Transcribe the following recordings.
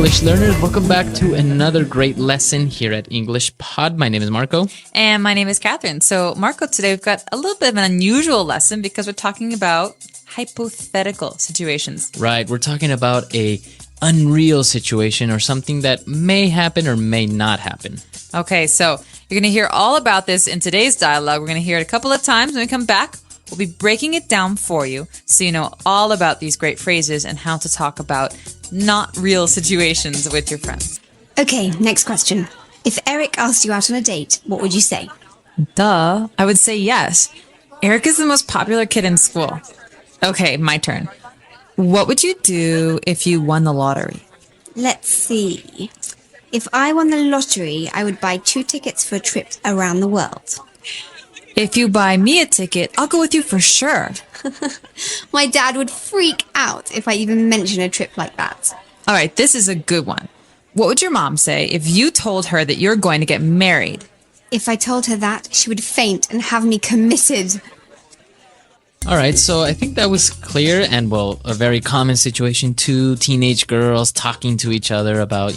English learners. Welcome back to another great lesson here at English Pod. My name is Marco. And my name is Catherine. So, Marco, today we've got a little bit of an unusual lesson because we're talking about hypothetical situations. Right. We're talking about a unreal situation or something that may happen or may not happen. Okay, so you're going to hear all about this in today's dialogue. We're going to hear it a couple of times. When we come back, we'll be breaking it down for you so you know all about these great phrases and how to talk about not real situations with your friends. Okay, next question. If Eric asked you out on a date, what would you say? Duh. I would say yes. Eric is the most popular kid in school. Okay, my turn. What would you do if you won the lottery? Let's see. If I won the lottery, I would buy 2 tickets for a trip around the world. If you buy me a ticket, I'll go with you for sure. My dad would freak out if I even mention a trip like that. All right, this is a good one. What would your mom say if you told her that you're going to get married? If I told her that, she would faint and have me committed. All right, so I think that was clear and, well, a very common situation. 2 teenage girls talking to each other about,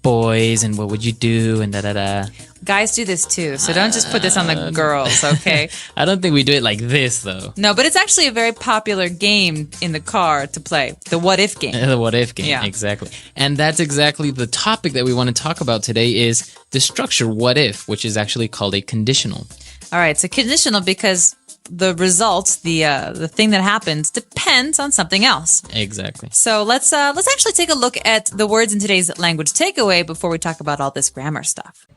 boys and what would you do and da-da-da. Guys do this too, so don't just put this on the girls, okay? I don't think we do it like this, though. No, but it's actually a very popular game in the car to play, the what if game. The what if game, Yeah. Exactly. And that's exactly the topic that we want to talk about today is the structure what if, which is actually called a conditional. All right, so conditional because the result, the thing that happens, depends on something else. Exactly. So let's actually take a look at the words in today's language takeaway before we talk about all this grammar stuff.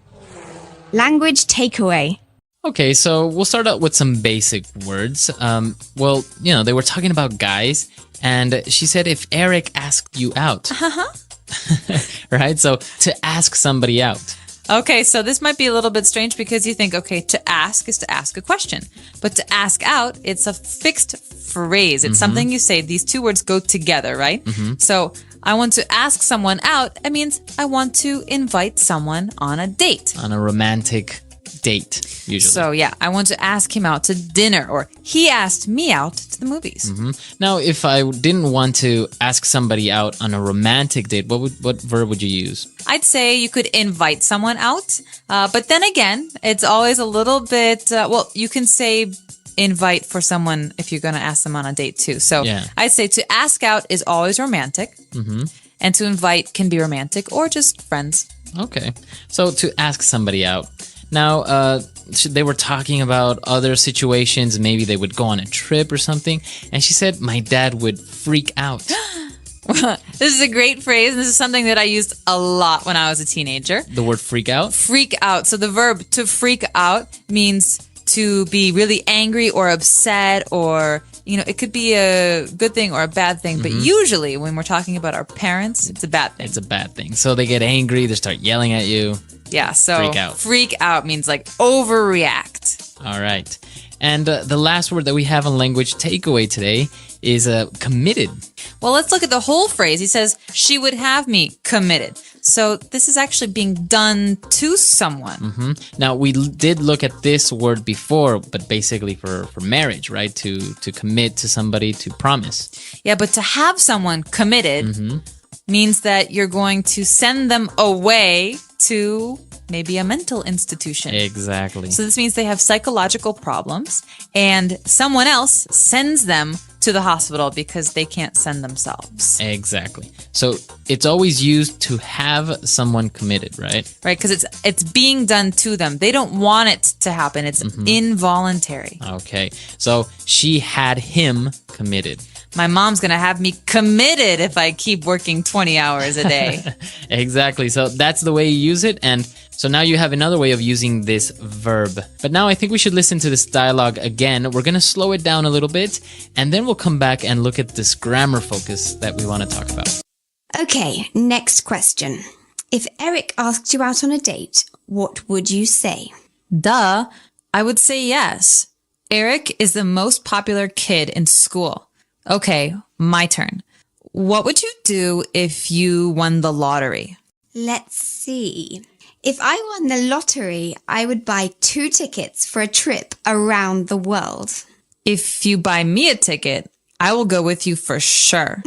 Language takeaway. Okay, so we'll start out with some basic words. They were talking about guys, and she said if Eric asked you out. Right? So to ask somebody out. Okay, so this might be a little bit strange because you think, okay, to ask is to ask a question. But to ask out, it's a fixed phrase. It's something you say. These 2 words go together, right? So I want to ask someone out. It means I want to invite someone on a date. On a romantic date, usually. So yeah, I want to ask him out to dinner, or he asked me out to the movies. Now, if I didn't want to ask somebody out on a romantic date, what verb would you use? I'd say you could invite someone out, but then again, it's always a little bit, you can say invite for someone if you're going to ask them on a date too. So Yeah. I'd say to ask out is always romantic, and to invite can be romantic or just friends. Okay, so to ask somebody out. Now, they were talking about other situations. Maybe they would go on a trip or something. And she said, my dad would freak out. This is a great phrase, and this is something that I used a lot when I was a teenager. The word freak out? Freak out. So the verb to freak out means to be really angry or upset, or, it could be a good thing or a bad thing. But usually when we're talking about our parents, it's a bad thing. It's a bad thing. So they get angry. They start yelling at you. Yeah, so Freak out. Means like overreact. All right. And the last word that we have on language takeaway today is committed. Well, let's look at the whole phrase. He says, she would have me committed. So this is actually being done to someone. Now, we did look at this word before, but basically for marriage, right? To commit to somebody, to promise. Yeah, but to have someone committed means that you're going to send them away to maybe a mental institution. Exactly. So this means they have psychological problems and someone else sends them to the hospital because they can't send themselves. Exactly. So it's always used to have someone committed, right? Right, because it's being done to them. They don't want it to happen. It's involuntary. Okay. So she had him committed. My mom's going to have me committed if I keep working 20 hours a day. Exactly. So that's the way you use it. And so now you have another way of using this verb. But now I think we should listen to this dialogue again. We're going to slow it down a little bit, and then we'll come back and look at this grammar focus that we want to talk about. Okay, next question. If Eric asked you out on a date, what would you say? Duh. I would say yes. Eric is the most popular kid in school. Okay, my turn. What would you do if you won the lottery? Let's see. If I won the lottery, I would buy 2 tickets for a trip around the world. If you buy me a ticket, I will go with you for sure.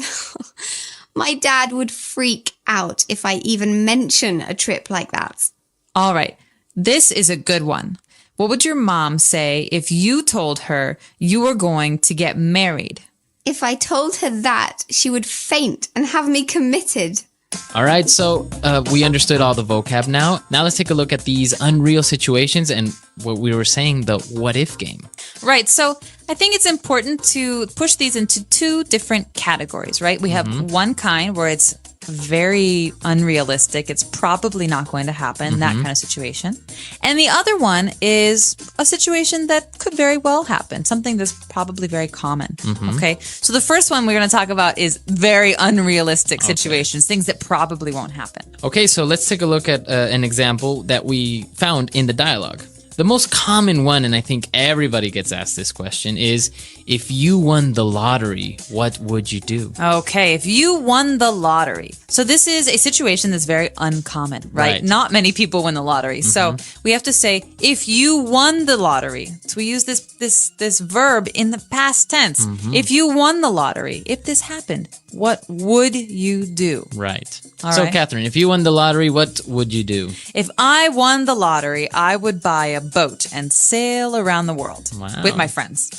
My dad would freak out if I even mention a trip like that. All right. This is a good one. What would your mom say if you told her you were going to get married? If I told her that, she would faint and have me committed. All right, so we understood all the vocab now. Now let's take a look at these unreal situations and what we were saying, the what if game. Right. So I think it's important to push these into two different categories, right? We have one kind where it's very unrealistic. It's probably not going to happen, that kind of situation. And the other one is a situation that could very well happen, something that's probably very common. Okay. So the first one we're going to talk about is very unrealistic situations, things that probably won't happen. Okay, so let's take a look at an example that we found in the dialogue. The most common one, and I think everybody gets asked this question, is if you won the lottery, what would you do? Okay, if you won the lottery. So this is a situation that's very uncommon, right? Not many people win the lottery. So we have to say, if you won the lottery. So we use this verb in the past tense. If you won the lottery, if this happened, what would you do? Right. All so, right. Catherine, if you won the lottery, what would you do? If I won the lottery, I would buy a boat and sail around the world with my friends.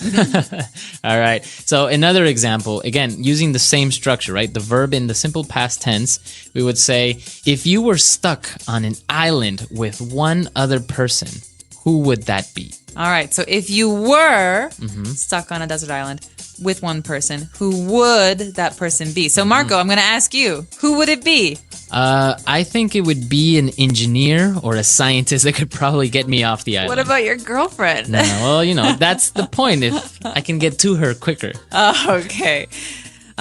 All right. So another example, again, using the same structure, right? The verb in the simple past tense, we would say, if you were stuck on an island with one other person, who would that be? All right. So if you were stuck on a desert island with one person, who would that person be? So Marco, I'm going to ask you, who would it be? I think it would be an engineer or a scientist that could probably get me off the island. What about your girlfriend? No, well, that's the point. If I can get to her quicker. Oh, okay.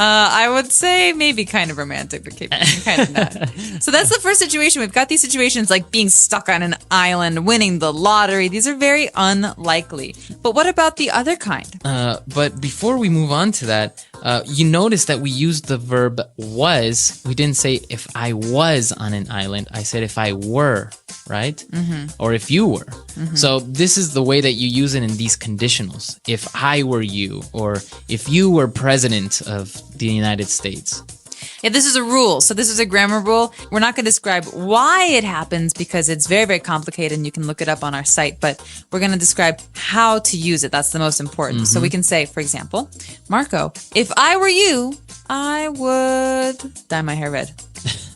I would say maybe kind of romantic, but kind of not. So that's the first situation. We've got these situations like being stuck on an island, winning the lottery. These are very unlikely. But what about the other kind? But before we move on to that, you notice that we used the verb was. We didn't say if I was on an island. I said if I were, right? Or if you were. So this is the way that you use it in these conditionals. If I were you, or if you were president of the United States. Yeah, this is a rule. So this is a grammar rule. We're not going to describe why it happens because it's very, very complicated and you can look it up on our site, but we're going to describe how to use it. That's the most important. So we can say, for example, Marco, if I were you, I would dye my hair red.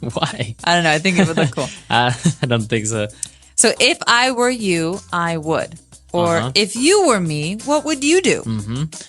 Why? I don't know. I think it would look cool. I don't think so. So if I were you, I would. Or if you were me, what would you do?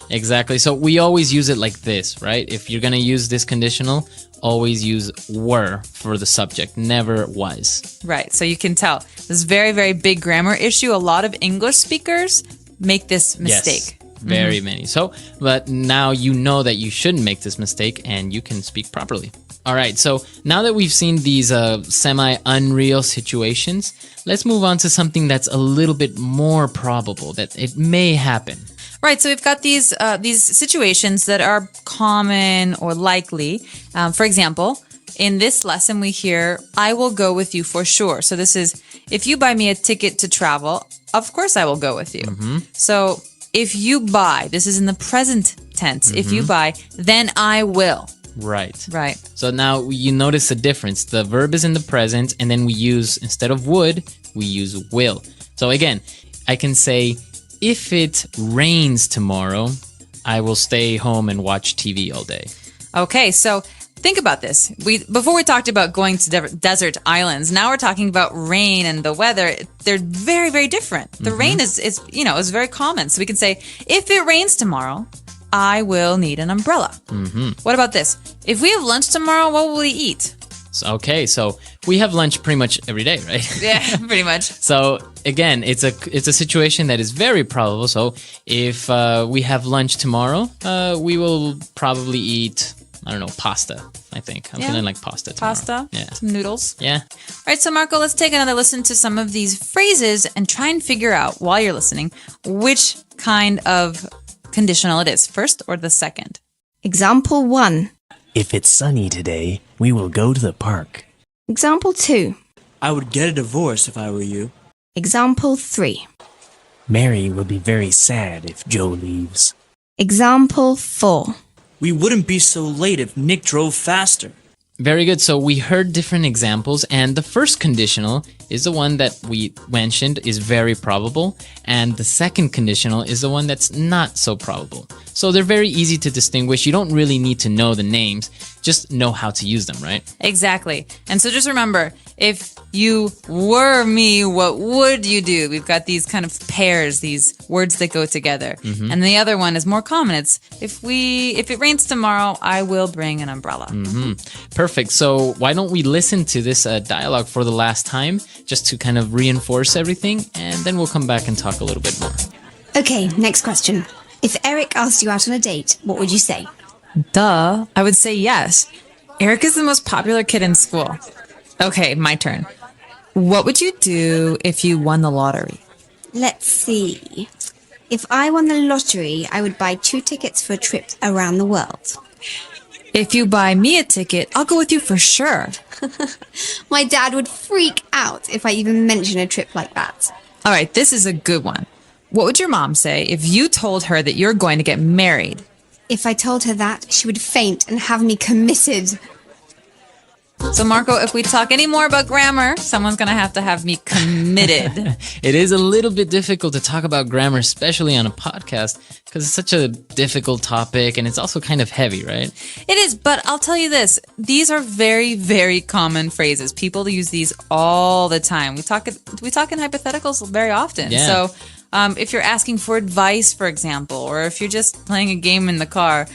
Exactly. So we always use it like this, right? If you're going to use this conditional, always use were for the subject, never was. Right. So you can tell this is very, very big grammar issue. A lot of English speakers make this mistake. Yes, very many. So, but now you know that you shouldn't make this mistake and you can speak properly. All right, so now that we've seen these semi-unreal situations, let's move on to something that's a little bit more probable, that it may happen. Right, so we've got these situations that are common or likely. For example, in this lesson we hear, I will go with you for sure. So this is, if you buy me a ticket to travel, of course I will go with you. So if you buy, this is in the present tense, if you buy, then I will. Right. Right. So now you notice the difference. The verb is in the present, and then we use, instead of would, we use will. So again, I can say, if it rains tomorrow, I will stay home and watch TV all day. Okay, so think about this. Before we talked about going to desert islands. Now we're talking about rain and the weather. They're very, very different. The rain is very common. So we can say, if it rains tomorrow, I will need an umbrella. What about this? If we have lunch tomorrow, what will we eat? So we have lunch pretty much every day, right? Yeah, pretty much. So again, it's a situation that is very probable. So if we have lunch tomorrow, we will probably eat, I don't know, pasta, I think. I'm feeling like pasta tomorrow. Pasta? Yeah. Some noodles? Yeah. All right, so Marco, let's take another listen to some of these phrases and try and figure out, while you're listening, which kind of conditional it is, first or the second. Example 1. If it's sunny today, we will go to the park. Example 2. I would get a divorce if I were you. Example 3. Mary will be very sad if Joe leaves. Example 4. We wouldn't be so late if Nick drove faster. Very good. So we heard different examples, and the first conditional is the one that we mentioned is very probable, and the second conditional is the one that's not so probable. So they're very easy to distinguish. You don't really need to know the names, just know how to use them, right? Exactly. And so just remember, if you were me, what would you do? We've got these kind of pairs, these words that go together. And the other one is more common. It's if it rains tomorrow, I will bring an umbrella. Perfect. So why don't we listen to this dialogue for the last time, just to kind of reinforce everything, and then we'll come back and talk a little bit more. Okay, next question. If Eric asked you out on a date, what would you say? Duh. I would say yes. Eric is the most popular kid in school. Okay, my turn. What would you do if you won the lottery? Let's see. If I won the lottery, I would buy 2 tickets for a trip around the world. If you buy me a ticket, I'll go with you for sure. My dad would freak out if I even mention a trip like that. All right, this is a good one. What would your mom say if you told her that you're going to get married? If I told her that, she would faint and have me committed. So, Marco, if we talk any more about grammar, someone's going to have me committed. It is a little bit difficult to talk about grammar, especially on a podcast, because it's such a difficult topic and it's also kind of heavy, right? It is, but I'll tell you this. These are very, very common phrases. People use these all the time. We talk in hypotheticals very often. Yeah. So if you're asking for advice, for example, or if you're just playing a game in the car,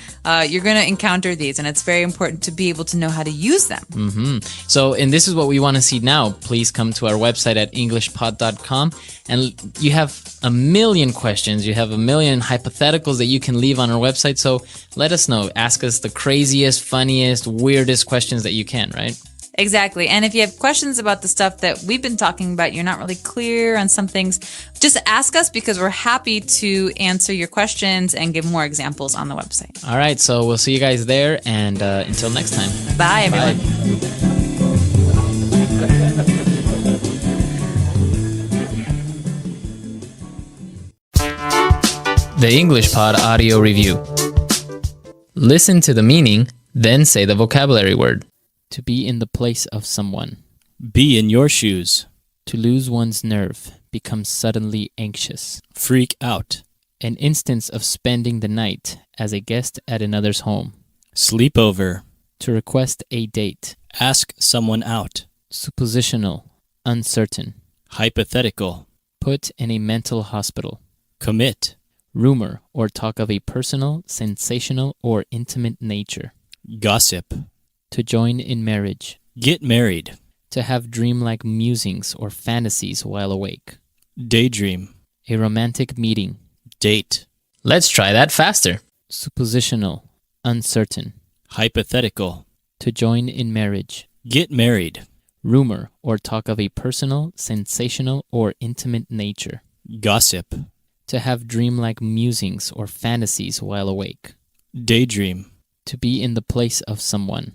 you're going to encounter these, and it's very important to be able to know how to use them. So, and this is what we want to see now. Please come to our website at englishpod.com, and you have a million questions. You have a million hypotheticals that you can leave on our website. So let us know. Ask us the craziest, funniest, weirdest questions that you can, right? Exactly. And if you have questions about the stuff that we've been talking about, you're not really clear on some things, just ask us, because we're happy to answer your questions and give more examples on the website. All right. So we'll see you guys there. And until next time. Bye, everyone. The English Pod Audio Review. Listen to the meaning, then say the vocabulary word. To be in the place of someone. Be in your shoes. To lose one's nerve. Become suddenly anxious. Freak out. An instance of spending the night as a guest at another's home. Sleep over. To request a date. Ask someone out. Suppositional. Uncertain. Hypothetical. Put in a mental hospital. Commit. Rumor or talk of a personal, sensational, or intimate nature. Gossip. To join in marriage. Get married. To have dreamlike musings or fantasies while awake. Daydream. A romantic meeting. Date. Let's try that faster. Suppositional. Uncertain. Hypothetical. To join in marriage. Get married. Rumor or talk of a personal, sensational, or intimate nature. Gossip. To have dreamlike musings or fantasies while awake. Daydream. To be in the place of someone.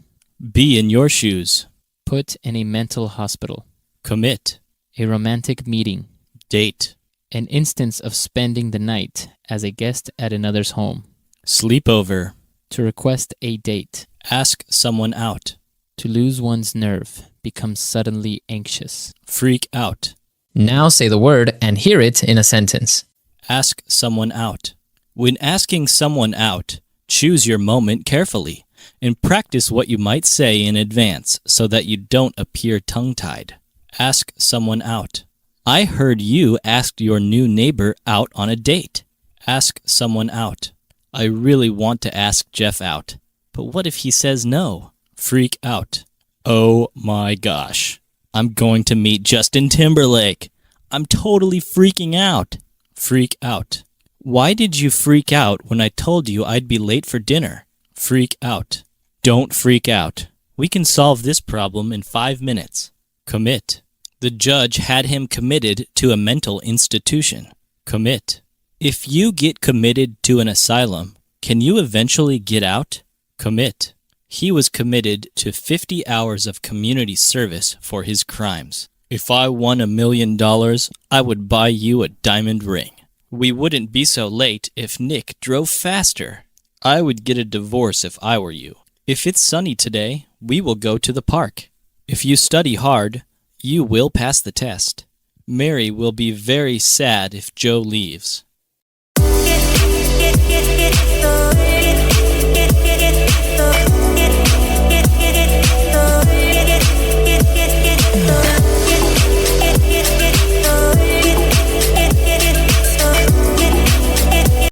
Be in your shoes. Put in a mental hospital. Commit. A romantic meeting. Date. An instance of spending the night as a guest at another's home. Sleep over. To request a date. Ask someone out. To lose one's nerve. Become suddenly anxious. Freak out. Now say the word and hear it in a sentence. Ask someone out. When asking someone out, choose your moment carefully and practice what you might say in advance so that you don't appear tongue-tied. Ask someone out. I heard you asked your new neighbor out on a date. Ask someone out. I really want to ask Jeff out, but what if he says no? Freak out. Oh my gosh. I'm going to meet Justin Timberlake. I'm totally freaking out. Freak out. Why did you freak out when I told you I'd be late for dinner? Freak out. Don't freak out. We can solve this problem in 5 minutes. Commit. The judge had him committed to a mental institution. Commit. If you get committed to an asylum, can you eventually get out? Commit. He was committed to 50 hours of community service for his crimes. If I won $1 million, I would buy you a diamond ring. We wouldn't be so late if Nick drove faster. I would get a divorce if I were you. If it's sunny today, we will go to the park. If you study hard, you will pass the test. Mary will be very sad if Joe leaves.